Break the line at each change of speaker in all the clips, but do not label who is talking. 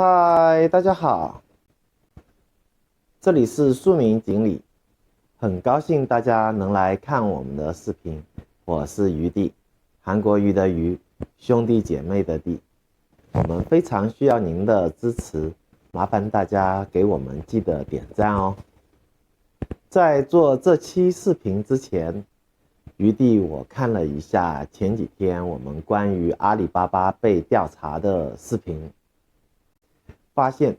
嗨，大家好，这里是树名锦鲤，很高兴大家能来看我们的视频。我是鱼弟，韩国鱼的鱼，兄弟姐妹的弟。我们非常需要您的支持，麻烦大家给我们记得点赞哦。在做这期视频之前，鱼弟我看了一下前几天我们关于阿里巴巴被调查的视频。发现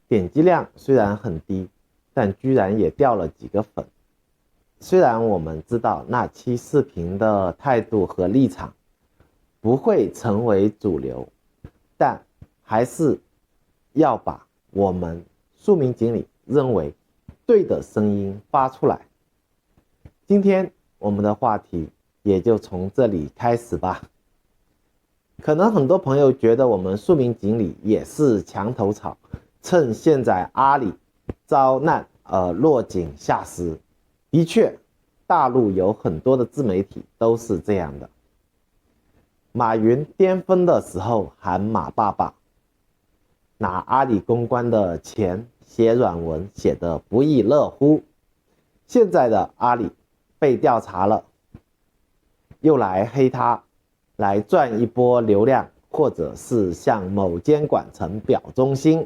点击量虽然很低，但居然也掉了几个粉。虽然我们知道那期视频的态度和立场不会成为主流，但还是要把我们树名锦鲤认为对的声音发出来。今天我们的话题也就从这里开始吧。可能很多朋友觉得我们树名锦鲤也是墙头草，趁现在阿里遭难而落井下石。的确，大陆有很多的自媒体都是这样的。马云巅峰的时候喊马爸爸，拿阿里公关的钱写软文写得不亦乐乎。现在的阿里被调查了，又来黑他，来赚一波流量，或者是向某监管层表忠心。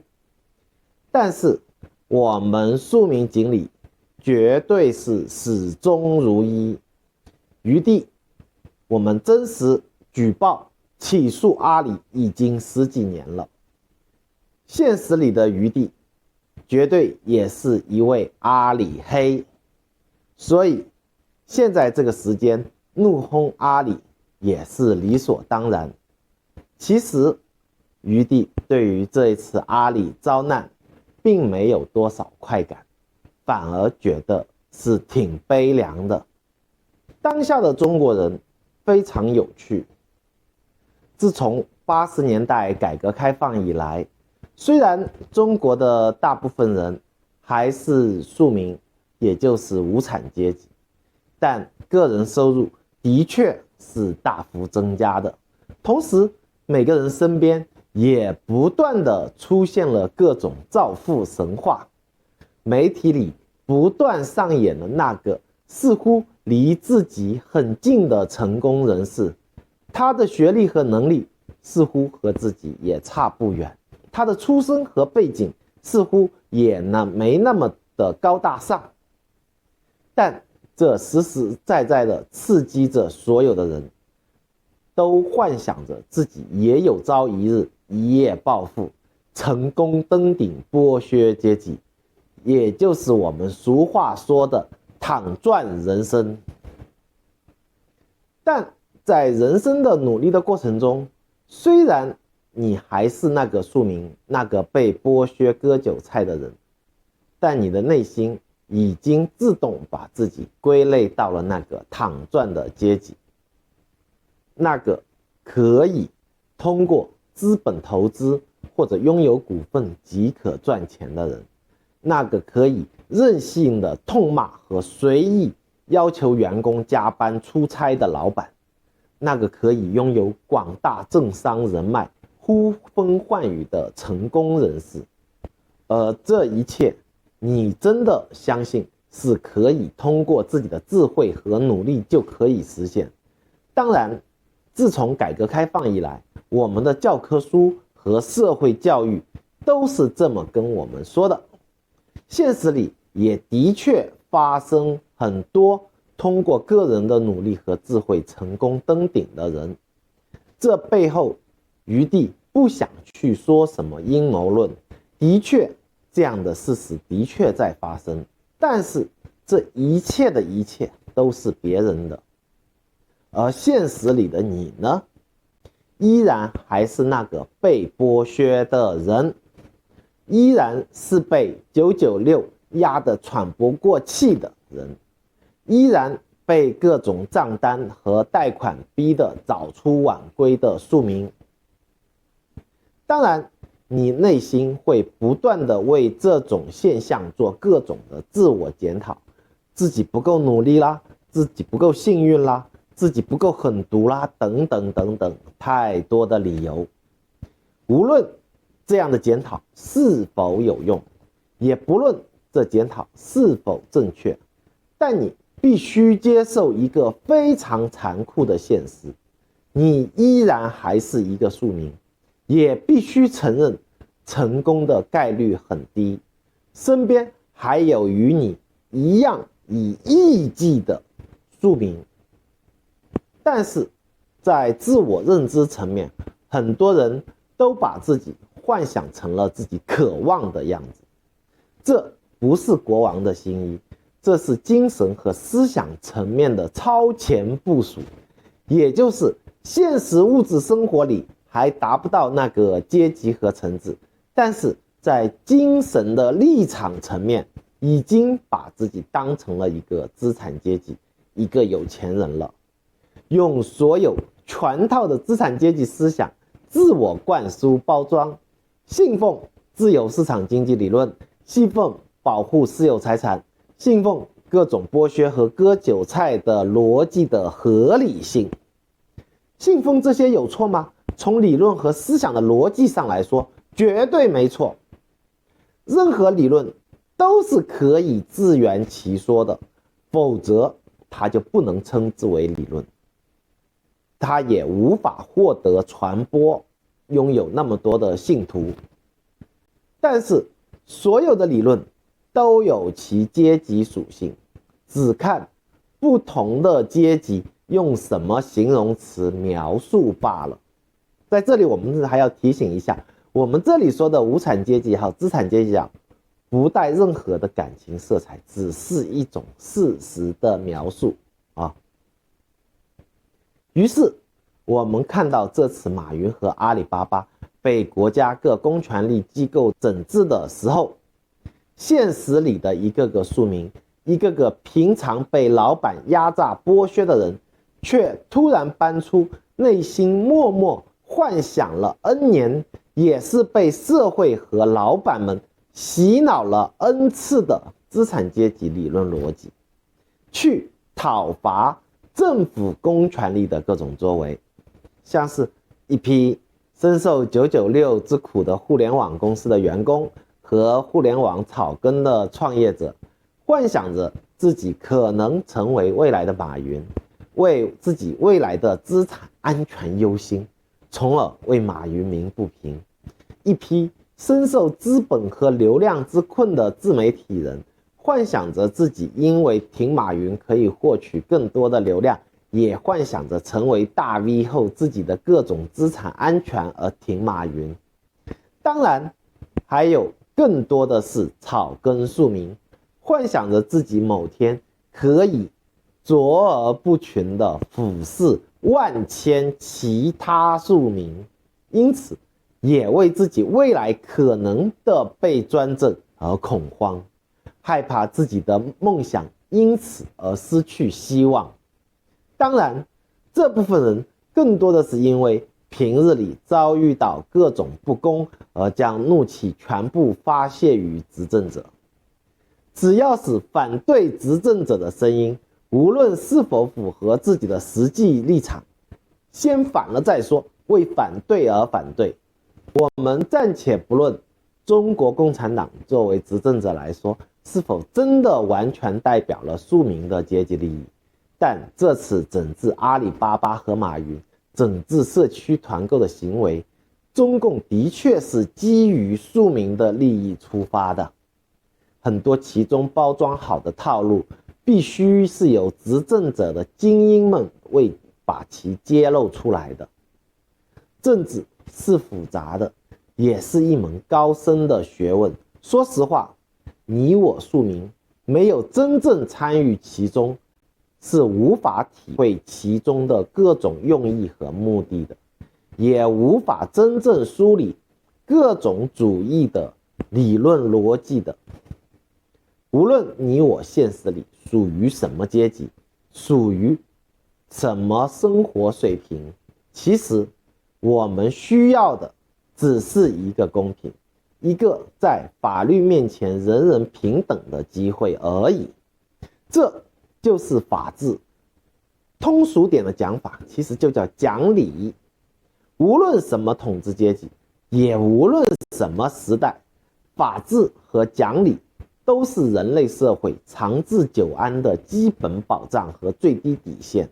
但是我们树名锦鲤绝对是始终如一。余弟，我们真实举报起诉阿里已经10几年了，现实里的余弟绝对也是一位阿里黑，所以现在这个时间怒轰阿里也是理所当然。其实余弟对于这一次阿里遭难并没有多少快感，反而觉得是挺悲凉的。当下的中国人非常有趣，自从80年代改革开放以来，虽然中国的大部分人还是庶民，也就是无产阶级，但个人收入的确是大幅增加的。同时每个人身边也不断的出现了各种造富神话，媒体里不断上演了那个似乎离自己很近的成功人士，他的学历和能力似乎和自己也差不远，他的出身和背景似乎也没那么的高大上，但这实实在在的刺激着所有的人，都幻想着自己也有朝一日一夜暴富，成功登顶剥削阶级，也就是我们俗话说的躺赚人生。但在人生的努力的过程中，虽然你还是那个庶民，那个被剥削割韭菜的人，但你的内心已经自动把自己归类到了那个躺赚的阶级，那个可以通过资本投资或者拥有股份即可赚钱的人，那个可以任性的痛骂和随意要求员工加班出差的老板，那个可以拥有广大政商人脉呼风唤雨的成功人士。而这一切你真的相信是可以通过自己的智慧和努力就可以实现？当然，自从改革开放以来，我们的教科书和社会教育都是这么跟我们说的。现实里也的确发生很多通过个人的努力和智慧成功登顶的人，这背后余弟不想去说什么阴谋论，的确这样的事实的确在发生，但是这一切的一切都是别人的，而现实里的你呢，依然还是那个被剥削的人，依然是被996压得喘不过气的人，依然被各种账单和贷款逼得早出晚归的庶民。当然你内心会不断的为这种现象做各种的自我检讨，自己不够努力啦，自己不够幸运啦，自己不够狠毒啦，等等等等，太多的理由。无论这样的检讨是否有用，也不论这检讨是否正确，但你必须接受一个非常残酷的现实，你依然还是一个庶民，也必须承认成功的概率很低，身边还有与你一样以亿计的庶民。但是在自我认知层面，很多人都把自己幻想成了自己渴望的样子，这不是国王的新衣，这是精神和思想层面的超前部署，也就是现实物质生活里还达不到那个阶级和层次，但是在精神的立场层面已经把自己当成了一个资产阶级，一个有钱人了，用所有全套的资产阶级思想自我灌输包装，信奉自由市场经济理论，信奉保护私有财产，信奉各种剥削和割韭菜的逻辑的合理性。信奉这些有错吗？从理论和思想的逻辑上来说，绝对没错。任何理论都是可以自圆其说的，否则它就不能称之为理论，它也无法获得传播，拥有那么多的信徒。但是所有的理论都有其阶级属性，只看不同的阶级用什么形容词描述罢了。在这里我们还要提醒一下，我们这里说的无产阶级也好，资产阶级也好，不带任何的感情色彩，只是一种事实的描述啊。于是我们看到这次马云和阿里巴巴被国家各公权力机构整治的时候，现实里的一个个庶民，一个个平常被老板压榨剥削的人，却突然搬出内心默默幻想了 N 年，也是被社会和老板们洗脑了 N 次的资产阶级理论逻辑，去讨伐政府公权力的各种作为，像是一批深受996之苦的互联网公司的员工和互联网草根的创业者，幻想着自己可能成为未来的马云，为自己未来的资产安全忧心，从而为马云鸣不平。一批深受资本和流量之困的自媒体人，幻想着自己因为挺马云可以获取更多的流量，也幻想着成为大 V 后自己的各种资产安全而挺马云。当然还有更多的是草根庶民，幻想着自己某天可以卓而不群地俯视万千其他庶民，因此也为自己未来可能的被专政而恐慌，害怕自己的梦想因此而失去希望。当然，这部分人更多的是因为平日里遭遇到各种不公而将怒气全部发泄于执政者。只要是反对执政者的声音，无论是否符合自己的实际立场，先反了再说，为反对而反对。我们暂且不论中国共产党作为执政者来说，是否真的完全代表了庶民的阶级利益，但这次整治阿里巴巴和马云、整治社区团购的行为，中共的确是基于庶民的利益出发的。很多其中包装好的套路，必须是由执政者的精英们为把其揭露出来的。政治是复杂的，也是一门高深的学问。说实话，你我庶民没有真正参与其中，是无法体会其中的各种用意和目的的，也无法真正梳理各种主义的理论逻辑的。无论你我现实里属于什么阶级，属于什么生活水平，其实我们需要的只是一个公平，一个在法律面前人人平等的机会而已。这就是法治。通俗点的讲法，其实就叫讲理。无论什么统治阶级，也无论什么时代，法治和讲理都是人类社会长治久安的基本保障和最低底线。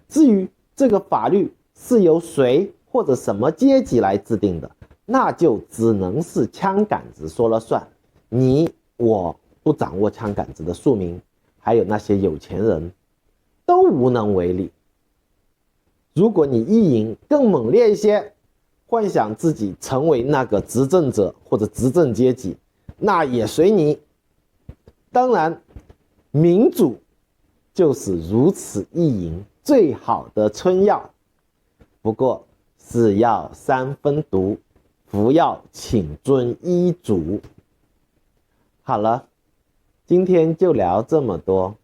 至于这个法律是由谁或者什么阶级来制定的，那就只能是枪杆子说了算。你我不掌握枪杆子的庶民，还有那些有钱人，都无能为力。如果你意淫更猛烈一些，幻想自己成为那个执政者或者执政阶级，那也随你。当然，民主就是如此意淫最好的春药。不过是药三分毒，服药请遵医嘱。好了，今天就聊这么多。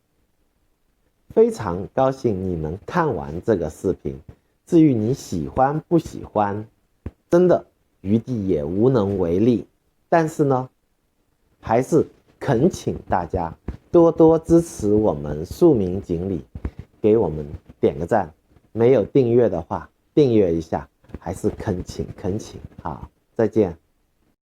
非常高兴你能看完这个视频，至于你喜欢不喜欢，真的余弟也无能为力。但是呢，还是恳请大家多多支持我们庶民锦鲤，给我们点个赞。没有订阅的话，订阅一下，还是恳请。好，再见。